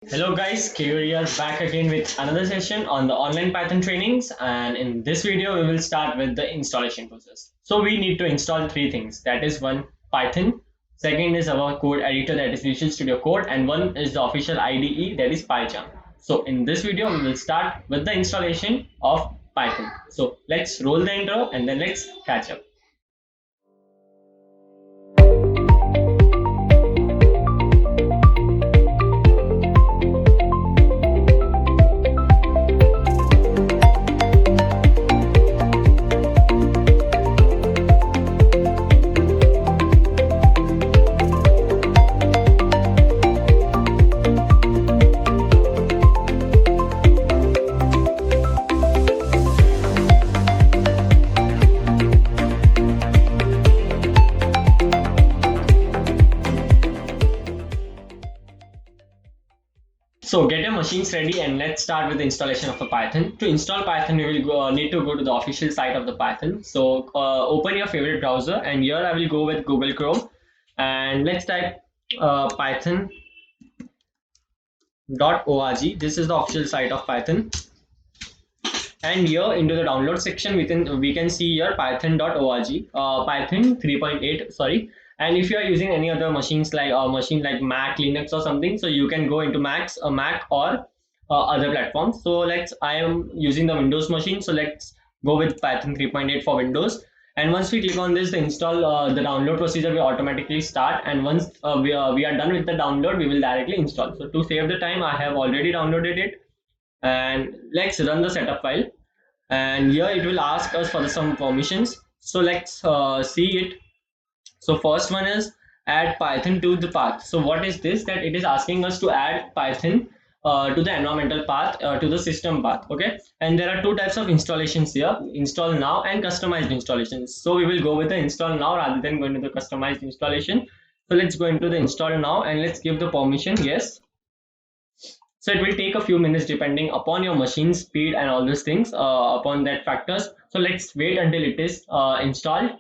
Hello guys, Kevin here back again with another session on the online Python trainings, and in this video we will start with the installation process. So we need to install three things, that is one Python, second is our code editor, that is Visual Studio Code, and one is the official IDE, that is PyCharm. So in this video we will start with the installation of Python. So let's roll the intro and then let's catch up. So get your machines ready and let's start with the installation of the Python. To install Python, you will need to go to the official site of the Python. So open your favorite browser, and here I will go with Google Chrome, and let's type python.org. This is the official site of Python. And here into the download section, we can see here python.org, Python 3.8, sorry. And if you are using any other machines like machine like Mac, Linux or something, so you can go into Mac or other platforms. So I am using the Windows machine, so let's go with Python 3.8 for Windows. And once we click on this, the download procedure will automatically start. And once we are done with the download, we will directly install. So to save the time, I have already downloaded it, and let's run the setup file. And here it will ask us for some permissions. So let's see it. So first one is add Python to the path. So what is this? That it is asking us to add Python to the environmental path, to the system path. Okay, and there are two types of installations here: install now and customized installations. So we will go with the install now rather than going to the customized installation. So let's go into the install now and let's give the permission yes. So it will take a few minutes depending upon your machine speed and all those things, upon that factors. So let's wait until it is installed.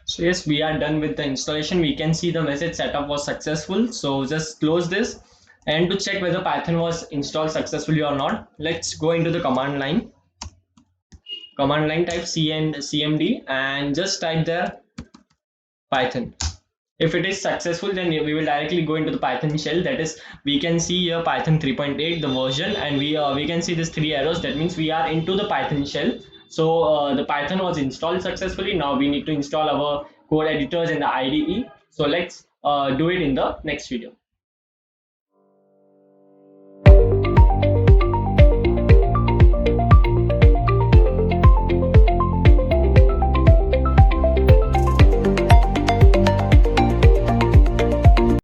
So yes, we are done with the installation. We can see the message setup was successful. So just close this. And to check whether Python was installed successfully or not, let's go into the command line. Command line, type cmd and just type there Python. If it is successful, then we will directly go into the Python shell. That is, we can see here Python 3.8, the version, and we can see these three arrows. That means we are into the Python shell. So the Python was installed successfully. Now we need to install our code editors in the IDE. So let's do it in the next video.